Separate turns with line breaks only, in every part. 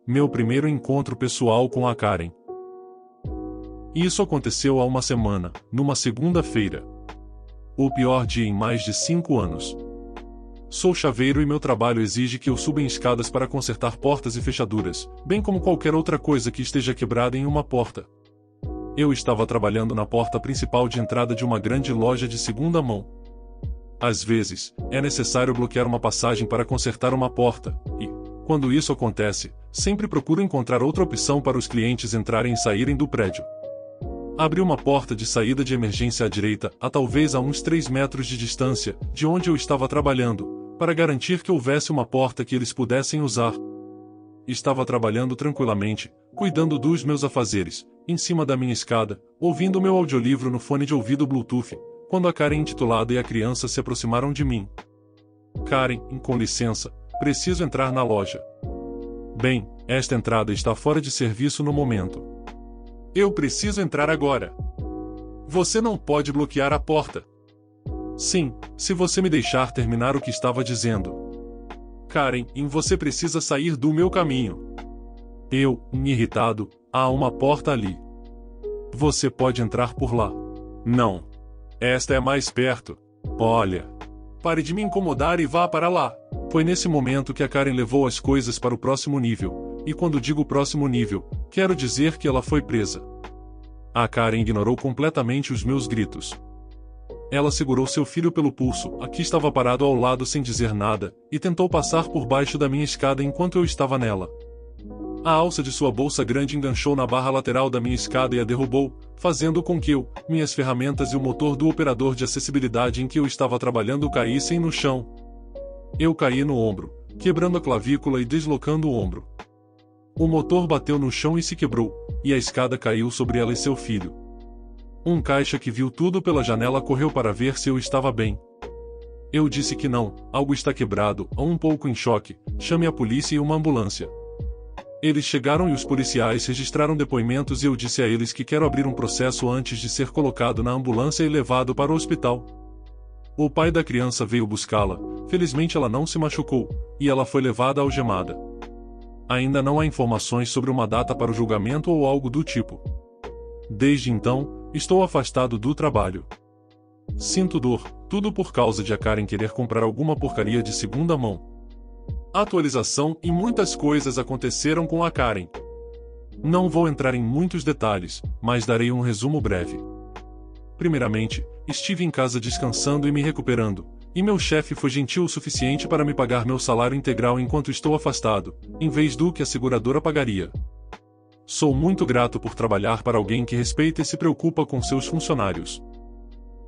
Meu primeiro encontro pessoal com a Karen. Isso aconteceu há uma semana, numa segunda-feira. O pior dia em mais de 5 anos. Sou chaveiro e meu trabalho exige que eu suba em escadas para consertar portas e fechaduras, bem como qualquer outra coisa que esteja quebrada em uma porta. Eu estava trabalhando na porta principal de entrada de uma grande loja de segunda mão. Às vezes, é necessário bloquear uma passagem para consertar uma porta, e, quando isso acontece, sempre procuro encontrar outra opção para os clientes entrarem e saírem do prédio. Abri uma porta de saída de emergência à direita, a talvez a uns 3 metros de distância, de onde eu estava trabalhando, para garantir que houvesse uma porta que eles pudessem usar. Estava trabalhando tranquilamente, cuidando dos meus afazeres, em cima da minha escada, ouvindo meu audiolivro no fone de ouvido Bluetooth, quando a Karen intitulada e a criança se aproximaram de mim. Karen, com licença, preciso entrar na loja. Bem, esta entrada está fora de serviço no momento. Eu preciso entrar agora. Você não pode bloquear a porta. Sim, se você me deixar terminar o que estava dizendo. Karen, você precisa sair do meu caminho. Eu, irritado, há uma porta ali. Você pode entrar por lá. Não. Esta é mais perto. Olha. Pare de me incomodar e vá para lá. Foi nesse momento que a Karen levou as coisas para o próximo nível. E quando digo próximo nível, quero dizer que ela foi presa. A Karen ignorou completamente os meus gritos. Ela segurou seu filho pelo pulso, que estava parado ao lado sem dizer nada, e tentou passar por baixo da minha escada enquanto eu estava nela. A alça de sua bolsa grande enganchou na barra lateral da minha escada e a derrubou, fazendo com que eu, minhas ferramentas e o motor do operador de acessibilidade em que eu estava trabalhando caíssem no chão. Eu caí no ombro, quebrando a clavícula e deslocando o ombro. O motor bateu no chão e se quebrou, e a escada caiu sobre ela e seu filho. Um caixa que viu tudo pela janela correu para ver se eu estava bem. Eu disse que não, algo está quebrado, um pouco em choque, chame a polícia e uma ambulância. Eles chegaram e os policiais registraram depoimentos e eu disse a eles que quero abrir um processo antes de ser colocado na ambulância e levado para o hospital. O pai da criança veio buscá-la, felizmente ela não se machucou, e ela foi levada algemada. Ainda não há informações sobre uma data para o julgamento ou algo do tipo. Desde então, estou afastado do trabalho. Sinto dor, tudo por causa de a Karen querer comprar alguma porcaria de segunda mão. Atualização e muitas coisas aconteceram com a Karen. Não vou entrar em muitos detalhes, mas darei um resumo breve. Primeiramente, estive em casa descansando e me recuperando, e meu chefe foi gentil o suficiente para me pagar meu salário integral enquanto estou afastado, em vez do que a seguradora pagaria. Sou muito grato por trabalhar para alguém que respeita e se preocupa com seus funcionários.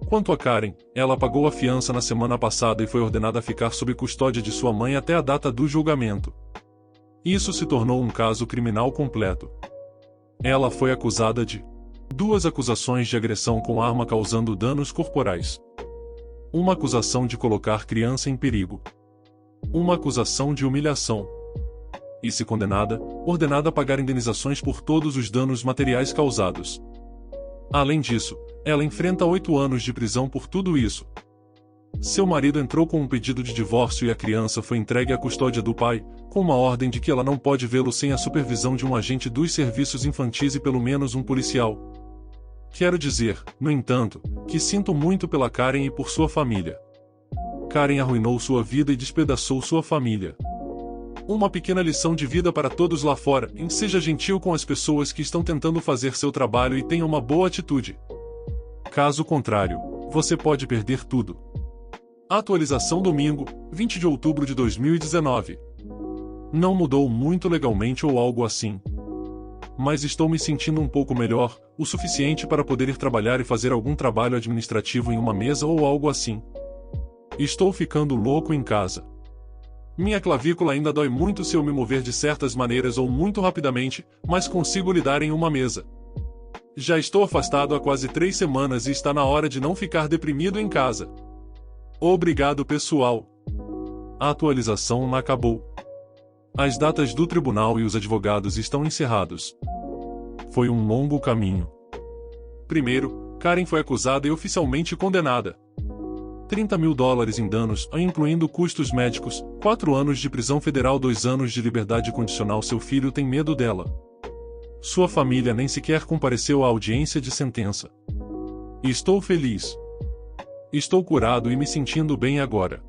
Quanto a Karen, ela pagou a fiança na semana passada e foi ordenada a ficar sob custódia de sua mãe até a data do julgamento. Isso se tornou um caso criminal completo. Ela foi acusada de 2 acusações de agressão com arma causando danos corporais. Uma acusação de colocar criança em perigo. Uma acusação de humilhação. E se condenada, ordenada a pagar indenizações por todos os danos materiais causados. Além disso, ela enfrenta 8 anos de prisão por tudo isso. Seu marido entrou com um pedido de divórcio e a criança foi entregue à custódia do pai, com uma ordem de que ela não pode vê-lo sem a supervisão de um agente dos serviços infantis e pelo menos um policial. Quero dizer, no entanto, que sinto muito pela Karen e por sua família. Karen arruinou sua vida e despedaçou sua família. Uma pequena lição de vida para todos lá fora: seja gentil com as pessoas que estão tentando fazer seu trabalho e tenha uma boa atitude. Caso contrário, você pode perder tudo. Atualização domingo, 20 de outubro de 2019. Não mudou muito legalmente ou algo assim. Mas estou me sentindo um pouco melhor, o suficiente para poder ir trabalhar e fazer algum trabalho administrativo em uma mesa ou algo assim. Estou ficando louco em casa. Minha clavícula ainda dói muito se eu me mover de certas maneiras ou muito rapidamente, mas consigo lidar em uma mesa. Já estou afastado há quase 3 semanas e está na hora de não ficar deprimido em casa. Obrigado, pessoal. A atualização não acabou. As datas do tribunal e os advogados estão encerrados. Foi um longo caminho. Primeiro, Karen foi acusada e oficialmente condenada. 30 mil dólares em danos, incluindo custos médicos, 4 anos de prisão federal, 2 anos de liberdade condicional. Seu filho tem medo dela. Sua família nem sequer compareceu à audiência de sentença. Estou feliz. Estou curado e me sentindo bem agora.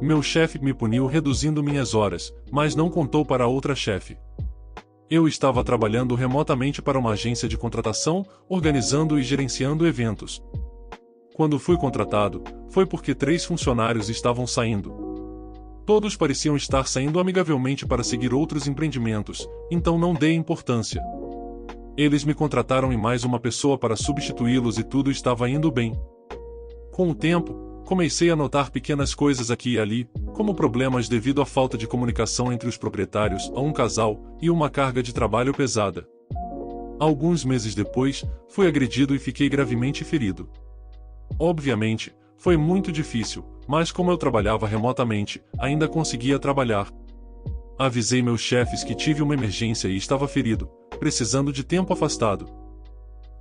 Meu chefe me puniu reduzindo minhas horas, mas não contou para outra chefe. Eu estava trabalhando remotamente para uma agência de contratação, organizando e gerenciando eventos. Quando fui contratado, foi porque 3 funcionários estavam saindo. Todos pareciam estar saindo amigavelmente para seguir outros empreendimentos, então não dei importância. Eles me contrataram e mais uma pessoa para substituí-los e tudo estava indo bem. Com o tempo, comecei a notar pequenas coisas aqui e ali, como problemas devido à falta de comunicação entre os proprietários, a um casal, e uma carga de trabalho pesada. Alguns meses depois, fui agredido e fiquei gravemente ferido. Obviamente, foi muito difícil, mas como eu trabalhava remotamente, ainda conseguia trabalhar. Avisei meus chefes que tive uma emergência e estava ferido, precisando de tempo afastado.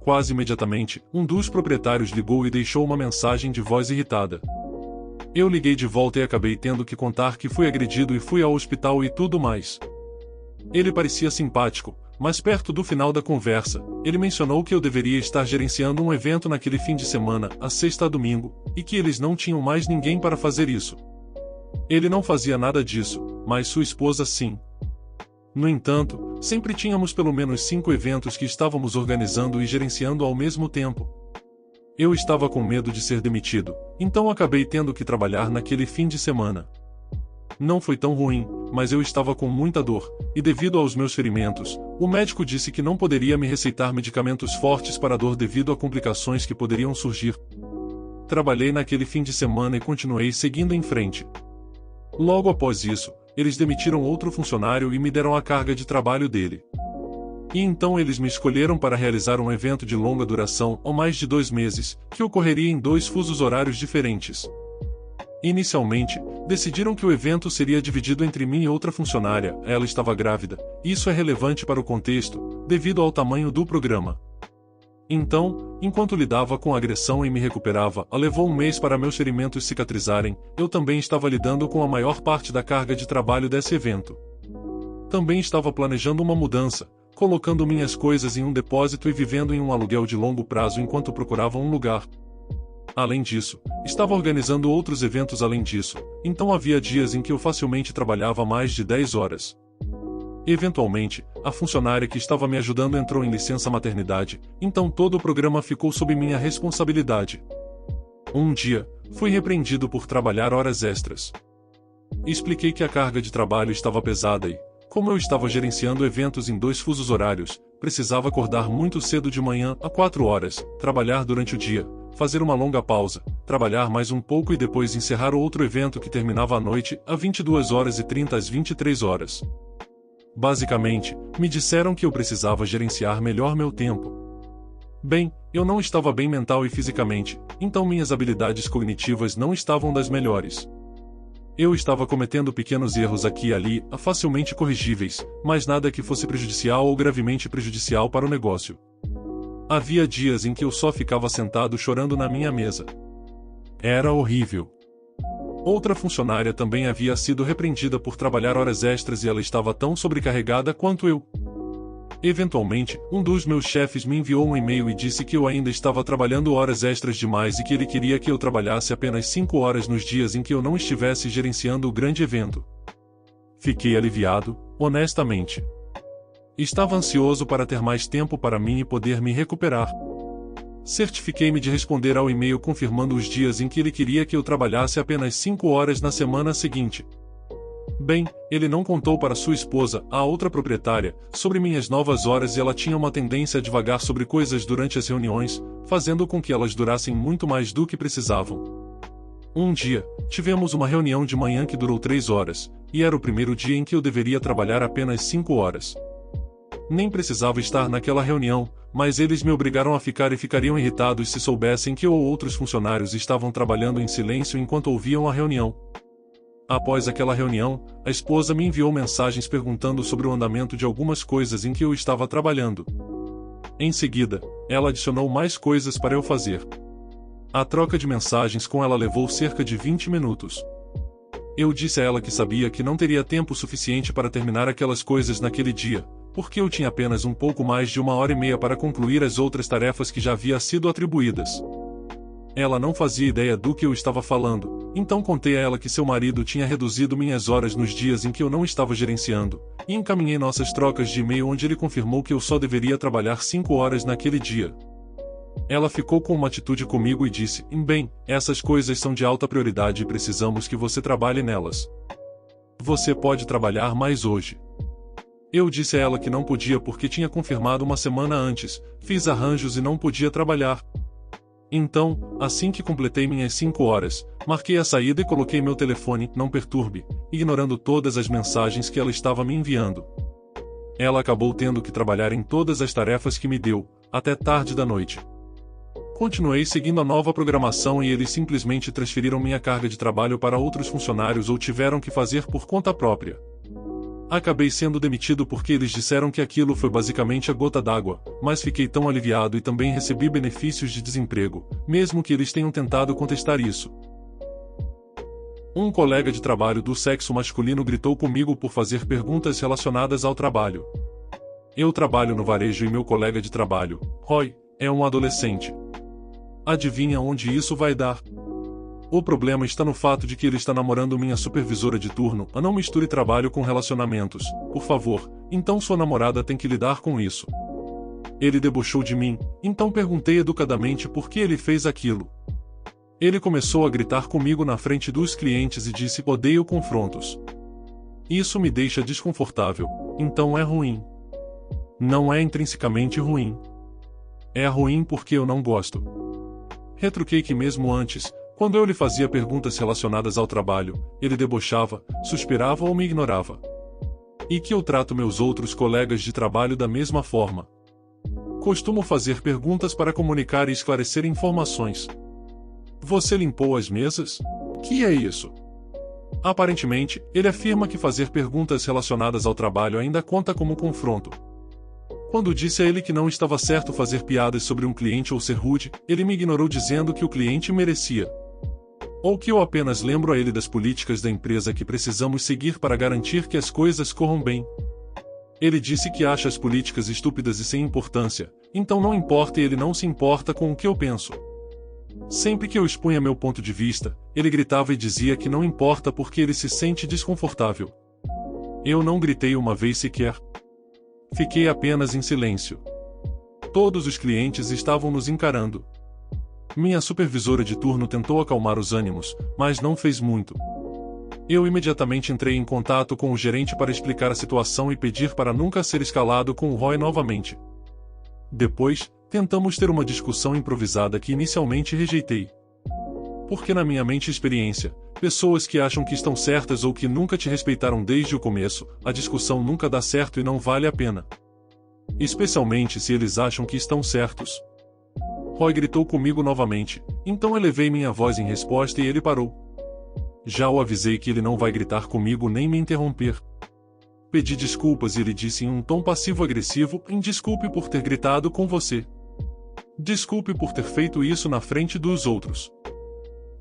Quase imediatamente, um dos proprietários ligou e deixou uma mensagem de voz irritada. Eu liguei de volta e acabei tendo que contar que fui agredido e fui ao hospital e tudo mais. Ele parecia simpático, mas perto do final da conversa, ele mencionou que eu deveria estar gerenciando um evento naquele fim de semana, a sexta a domingo, e que eles não tinham mais ninguém para fazer isso. Ele não fazia nada disso, mas sua esposa sim. No entanto, sempre tínhamos pelo menos 5 eventos que estávamos organizando e gerenciando ao mesmo tempo. Eu estava com medo de ser demitido, então acabei tendo que trabalhar naquele fim de semana. Não foi tão ruim, mas eu estava com muita dor, e devido aos meus ferimentos, o médico disse que não poderia me receitar medicamentos fortes para a dor devido a complicações que poderiam surgir. Trabalhei naquele fim de semana e continuei seguindo em frente. Logo após isso, eles demitiram outro funcionário e me deram a carga de trabalho dele. E então eles me escolheram para realizar um evento de longa duração, ou mais de 2 meses, que ocorreria em 2 fusos horários diferentes. Inicialmente, decidiram que o evento seria dividido entre mim e outra funcionária, ela estava grávida, e isso é relevante para o contexto, devido ao tamanho do programa. Então, enquanto lidava com a agressão e me recuperava, levou 1 mês para meus ferimentos cicatrizarem, eu também estava lidando com a maior parte da carga de trabalho desse evento. Também estava planejando uma mudança, colocando minhas coisas em um depósito e vivendo em um aluguel de longo prazo enquanto procurava um lugar. Além disso, estava organizando outros eventos além disso, então havia dias em que eu facilmente trabalhava mais de 10 horas. Eventualmente, a funcionária que estava me ajudando entrou em licença maternidade, então todo o programa ficou sob minha responsabilidade. Um dia, fui repreendido por trabalhar horas extras. Expliquei que a carga de trabalho estava pesada e, como eu estava gerenciando eventos em 2 fusos horários, precisava acordar muito cedo de manhã, a 4 horas, trabalhar durante o dia, fazer uma longa pausa, trabalhar mais um pouco e depois encerrar outro evento que terminava à noite, a 22h30 às 23h. Basicamente, me disseram que eu precisava gerenciar melhor meu tempo. Bem, eu não estava bem mental e fisicamente, então minhas habilidades cognitivas não estavam das melhores. Eu estava cometendo pequenos erros aqui e ali, facilmente corrigíveis, mas nada que fosse prejudicial ou gravemente prejudicial para o negócio. Havia dias em que eu só ficava sentado chorando na minha mesa. Era horrível. Outra funcionária também havia sido repreendida por trabalhar horas extras e ela estava tão sobrecarregada quanto eu. Eventualmente, um dos meus chefes me enviou um e-mail e disse que eu ainda estava trabalhando horas extras demais e que ele queria que eu trabalhasse apenas 5 horas nos dias em que eu não estivesse gerenciando o grande evento. Fiquei aliviado, honestamente. Estava ansioso para ter mais tempo para mim e poder me recuperar. Certifiquei-me de responder ao e-mail confirmando os dias em que ele queria que eu trabalhasse apenas 5 horas na semana seguinte. Bem, ele não contou para sua esposa, a outra proprietária, sobre minhas novas horas e ela tinha uma tendência a divagar sobre coisas durante as reuniões, fazendo com que elas durassem muito mais do que precisavam. Um dia, tivemos uma reunião de manhã que durou 3 horas, e era o primeiro dia em que eu deveria trabalhar apenas 5 horas. Nem precisava estar naquela reunião, mas eles me obrigaram a ficar e ficariam irritados se soubessem que eu ou outros funcionários estavam trabalhando em silêncio enquanto ouviam a reunião. Após aquela reunião, a esposa me enviou mensagens perguntando sobre o andamento de algumas coisas em que eu estava trabalhando. Em seguida, ela adicionou mais coisas para eu fazer. A troca de mensagens com ela levou cerca de 20 minutos. Eu disse a ela que sabia que não teria tempo suficiente para terminar aquelas coisas naquele dia, porque eu tinha apenas um pouco mais de 1h30 para concluir as outras tarefas que já havia sido atribuídas. Ela não fazia ideia do que eu estava falando, então contei a ela que seu marido tinha reduzido minhas horas nos dias em que eu não estava gerenciando, e encaminhei nossas trocas de e-mail onde ele confirmou que eu só deveria trabalhar 5 horas naquele dia. Ela ficou com uma atitude comigo e disse: bem, essas coisas são de alta prioridade e precisamos que você trabalhe nelas. Você pode trabalhar mais hoje. Eu disse a ela que não podia porque tinha confirmado uma semana antes, fiz arranjos e não podia trabalhar. Então, assim que completei minhas 5 horas, marquei a saída e coloquei meu telefone "não perturbe", ignorando todas as mensagens que ela estava me enviando. Ela acabou tendo que trabalhar em todas as tarefas que me deu, até tarde da noite. Continuei seguindo a nova programação e eles simplesmente transferiram minha carga de trabalho para outros funcionários ou tiveram que fazer por conta própria. Acabei sendo demitido porque eles disseram que aquilo foi basicamente a gota d'água, mas fiquei tão aliviado e também recebi benefícios de desemprego, mesmo que eles tenham tentado contestar isso. Um colega de trabalho do sexo masculino gritou comigo por fazer perguntas relacionadas ao trabalho. Eu trabalho no varejo e meu colega de trabalho, Roy, é um adolescente. Adivinha onde isso vai dar? O problema está no fato de que ele está namorando minha supervisora de turno. Não misture trabalho com relacionamentos, por favor, então sua namorada tem que lidar com isso. Ele debochou de mim, então perguntei educadamente por que ele fez aquilo. Ele começou a gritar comigo na frente dos clientes e disse: odeio confrontos. Isso me deixa desconfortável, então é ruim. Não é intrinsecamente ruim. É ruim porque eu não gosto. Retruquei que mesmo antes, quando eu lhe fazia perguntas relacionadas ao trabalho, ele debochava, suspirava ou me ignorava. E que eu trato meus outros colegas de trabalho da mesma forma. Costumo fazer perguntas para comunicar e esclarecer informações. Você limpou as mesas? Que é isso? Aparentemente, ele afirma que fazer perguntas relacionadas ao trabalho ainda conta como confronto. Quando disse a ele que não estava certo fazer piadas sobre um cliente ou ser rude, ele me ignorou dizendo que o cliente merecia. Ou que eu apenas lembro a ele das políticas da empresa que precisamos seguir para garantir que as coisas corram bem. Ele disse que acha as políticas estúpidas e sem importância, então não importa e ele não se importa com o que eu penso. Sempre que eu expunha meu ponto de vista, ele gritava e dizia que não importa porque ele se sente desconfortável. Eu não gritei uma vez sequer. Fiquei apenas em silêncio. Todos os clientes estavam nos encarando. Minha supervisora de turno tentou acalmar os ânimos, mas não fez muito. Eu imediatamente entrei em contato com o gerente para explicar a situação e pedir para nunca ser escalado com o Roy novamente. Depois, tentamos ter uma discussão improvisada que inicialmente rejeitei. Porque na minha mente e experiência, pessoas que acham que estão certas ou que nunca te respeitaram desde o começo, a discussão nunca dá certo e não vale a pena. Especialmente se eles acham que estão certos. Roy gritou comigo novamente, então elevei minha voz em resposta e ele parou. Já o avisei que ele não vai gritar comigo nem me interromper. Pedi desculpas e ele disse em um tom passivo-agressivo: desculpe por ter gritado com você. Desculpe por ter feito isso na frente dos outros.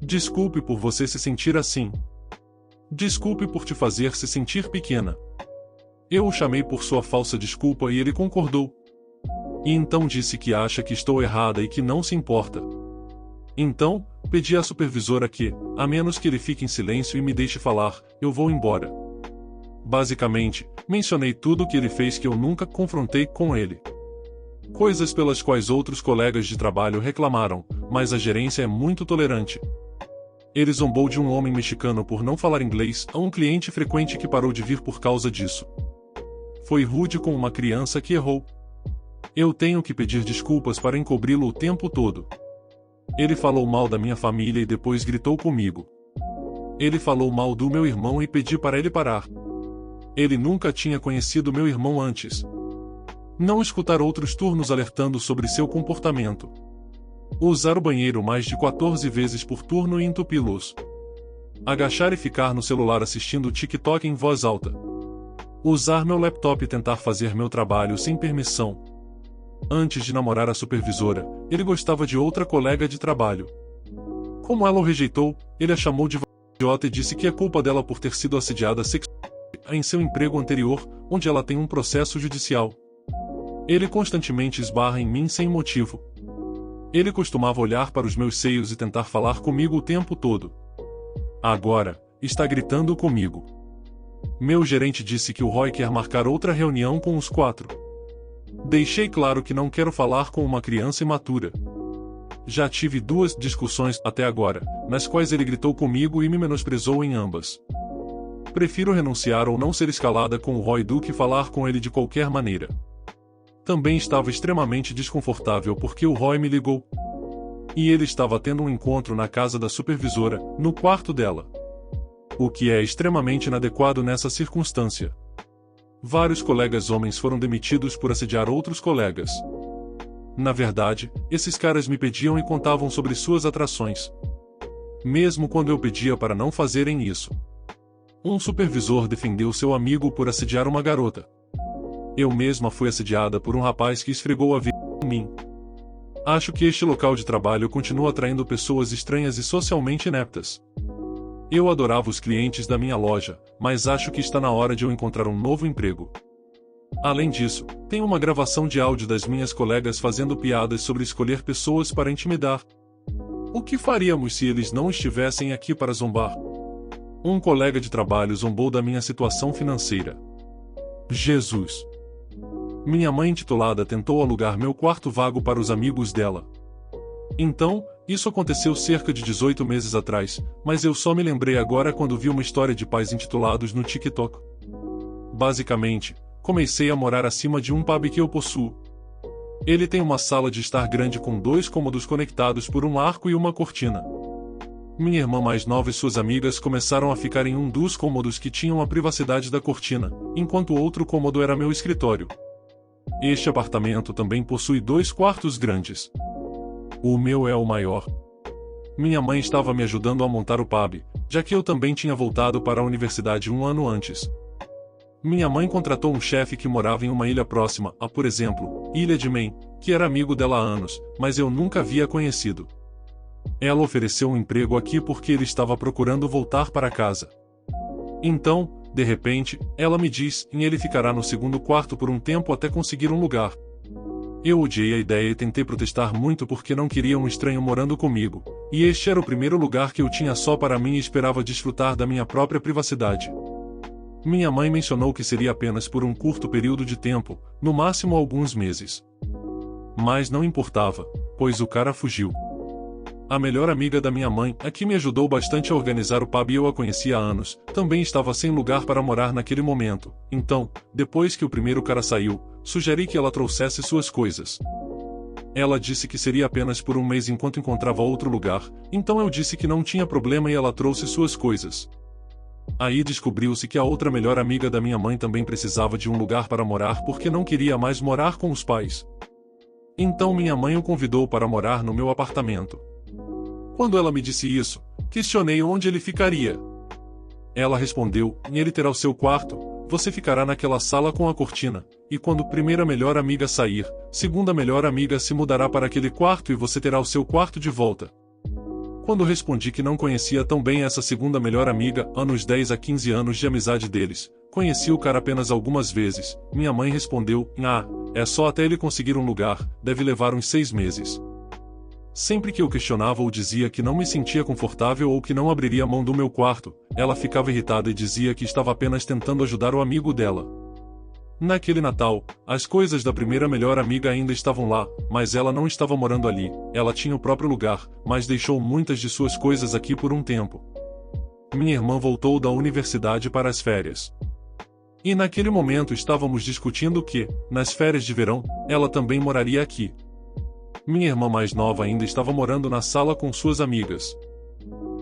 Desculpe por você se sentir assim. Desculpe por te fazer se sentir pequena. Eu o chamei por sua falsa desculpa e ele concordou. E então disse que acha que estou errada e que não se importa. Então, pedi à supervisora que, a menos que ele fique em silêncio e me deixe falar, eu vou embora. Basicamente, mencionei tudo o que ele fez que eu nunca confrontei com ele. Coisas pelas quais outros colegas de trabalho reclamaram, mas a gerência é muito tolerante. Ele zombou de um homem mexicano por não falar inglês a um cliente frequente que parou de vir por causa disso. Foi rude com uma criança que errou. Eu tenho que pedir desculpas para encobri-lo o tempo todo. Ele falou mal da minha família e depois gritou comigo. Ele falou mal do meu irmão e pedi para ele parar. Ele nunca tinha conhecido meu irmão antes. Não escutar outros turnos alertando sobre seu comportamento. Usar o banheiro mais de 14 vezes por turno e entupi-los. Agachar e ficar no celular assistindo TikTok em voz alta. Usar meu laptop e tentar fazer meu trabalho sem permissão. Antes de namorar a supervisora, ele gostava de outra colega de trabalho. Como ela o rejeitou, ele a chamou de idiota e disse que é culpa dela por ter sido assediada sexualmente em seu emprego anterior, onde ela tem um processo judicial. Ele constantemente esbarra em mim sem motivo. Ele costumava olhar para os meus seios e tentar falar comigo o tempo todo. Agora, está gritando comigo. Meu gerente disse que o Roy quer marcar outra reunião com os 4. Deixei claro que não quero falar com uma criança imatura. Já tive 2 discussões até agora, nas quais ele gritou comigo e me menosprezou em ambas. Prefiro renunciar ou não ser escalada com o Roy do que falar com ele de qualquer maneira. Também estava extremamente desconfortável porque o Roy me ligou. E ele estava tendo um encontro na casa da supervisora, no quarto dela. O que é extremamente inadequado nessa circunstância. Vários colegas homens foram demitidos por assediar outros colegas. Na verdade, esses caras me pediam e contavam sobre suas atrações. Mesmo quando eu pedia para não fazerem isso. Um supervisor defendeu seu amigo por assediar uma garota. Eu mesma fui assediada por um rapaz que esfregou a vida em mim. Acho que este local de trabalho continua atraindo pessoas estranhas e socialmente ineptas. Eu adorava os clientes da minha loja, mas acho que está na hora de eu encontrar um novo emprego. Além disso, tem uma gravação de áudio das minhas colegas fazendo piadas sobre escolher pessoas para intimidar. O que faríamos se eles não estivessem aqui para zombar? Um colega de trabalho zombou da minha situação financeira. Jesus! Minha mãe intitulada tentou alugar meu quarto vago para os amigos dela. Então, isso aconteceu cerca de 18 meses atrás, mas eu só me lembrei agora quando vi uma história de pais intitulados no TikTok. Basicamente, comecei a morar acima de um pub que eu possuo. Ele tem uma sala de estar grande com 2 cômodos conectados por um arco e uma cortina. Minha irmã mais nova e suas amigas começaram a ficar em um dos cômodos que tinham a privacidade da cortina, enquanto o outro cômodo era meu escritório. Este apartamento também possui 2 quartos grandes. O meu é o maior. Minha mãe estava me ajudando a montar o pub, já que eu também tinha voltado para a universidade um ano antes. Minha mãe contratou um chefe que morava em uma ilha próxima, a por exemplo, Ilha de Man, que era amigo dela há anos, mas eu nunca havia conhecido. Ela ofereceu um emprego aqui porque ele estava procurando voltar para casa. Então, de repente, ela me diz que ele ficará no segundo quarto por um tempo até conseguir um lugar. Eu odiei a ideia e tentei protestar muito porque não queria um estranho morando comigo, e este era o primeiro lugar que eu tinha só para mim e esperava desfrutar da minha própria privacidade. Minha mãe mencionou que seria apenas por um curto período de tempo, no máximo alguns meses. Mas não importava, pois o cara fugiu. A melhor amiga da minha mãe, a que me ajudou bastante a organizar o pub e eu a conhecia há anos, também estava sem lugar para morar naquele momento. Então, depois que o primeiro cara saiu, sugeri que ela trouxesse suas coisas. Ela disse que seria apenas por um mês enquanto encontrava outro lugar, então eu disse que não tinha problema e ela trouxe suas coisas. Aí descobriu-se que a outra melhor amiga da minha mãe também precisava de um lugar para morar porque não queria mais morar com os pais. Então minha mãe o convidou para morar no meu apartamento. Quando ela me disse isso, questionei onde ele ficaria. Ela respondeu, ele terá o seu quarto, você ficará naquela sala com a cortina, e quando primeira melhor amiga sair, segunda melhor amiga se mudará para aquele quarto e você terá o seu quarto de volta. Quando respondi que não conhecia tão bem essa segunda melhor amiga, nos 10 a 15 anos de amizade deles, conheci o cara apenas algumas vezes, minha mãe respondeu, é só até ele conseguir um lugar, deve levar uns 6 meses. Sempre que eu questionava ou dizia que não me sentia confortável ou que não abriria mão do meu quarto, ela ficava irritada e dizia que estava apenas tentando ajudar o amigo dela. Naquele Natal, as coisas da primeira melhor amiga ainda estavam lá, mas ela não estava morando ali, ela tinha o próprio lugar, mas deixou muitas de suas coisas aqui por um tempo. Minha irmã voltou da universidade para as férias. E naquele momento estávamos discutindo que, nas férias de verão, ela também moraria aqui. Minha irmã mais nova ainda estava morando na sala com suas amigas.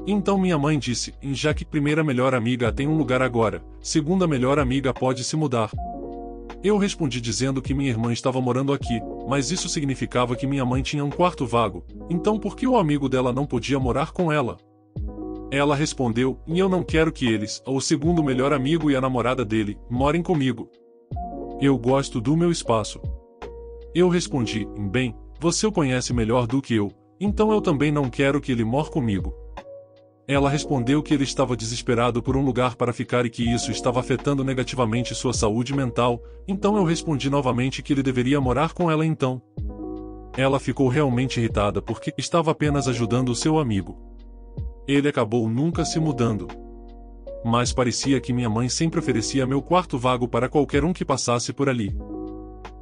Então minha mãe disse, já que primeira melhor amiga tem um lugar agora, segunda melhor amiga pode se mudar. Eu respondi dizendo que minha irmã estava morando aqui, mas isso significava que minha mãe tinha um quarto vago, então por que o amigo dela não podia morar com ela? Ela respondeu, eu não quero que eles, o segundo melhor amigo e a namorada dele, morem comigo. Eu gosto do meu espaço. Eu respondi, bem, você o conhece melhor do que eu, então eu também não quero que ele more comigo. Ela respondeu que ele estava desesperado por um lugar para ficar e que isso estava afetando negativamente sua saúde mental, então eu respondi novamente que ele deveria morar com ela então. Ela ficou realmente irritada porque estava apenas ajudando o seu amigo. Ele acabou nunca se mudando. Mas parecia que minha mãe sempre oferecia meu quarto vago para qualquer um que passasse por ali.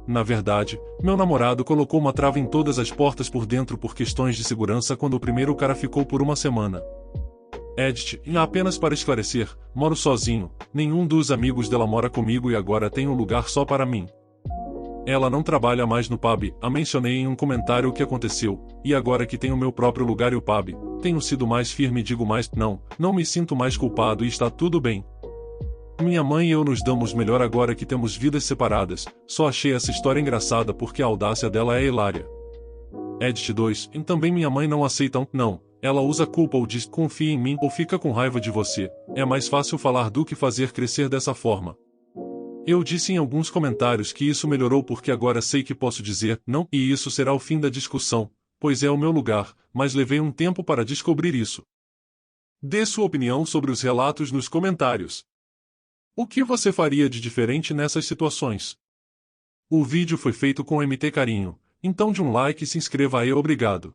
Na verdade, meu namorado colocou uma trava em todas as portas por dentro por questões de segurança quando o primeiro cara ficou por uma semana. Edith, apenas para esclarecer, moro sozinho, nenhum dos amigos dela mora comigo e agora tem um lugar só para mim. Ela não trabalha mais no pub, a mencionei em um comentário o que aconteceu, e agora que tenho meu próprio lugar e o pub, tenho sido mais firme e digo mais, não me sinto mais culpado e está tudo bem. Minha mãe e eu nos damos melhor agora que temos vidas separadas, só achei essa história engraçada porque a audácia dela é hilária. Edith 2, e também minha mãe não aceita não, ela usa culpa ou diz confia em mim ou fica com raiva de você, é mais fácil falar do que fazer crescer dessa forma. Eu disse em alguns comentários que isso melhorou porque agora sei que posso dizer não e isso será o fim da discussão, pois é o meu lugar, mas levei um tempo para descobrir isso. Dê sua opinião sobre os relatos nos comentários. O que você faria de diferente nessas situações? O vídeo foi feito com MT Carinho, então de um like e se inscreva aí, obrigado.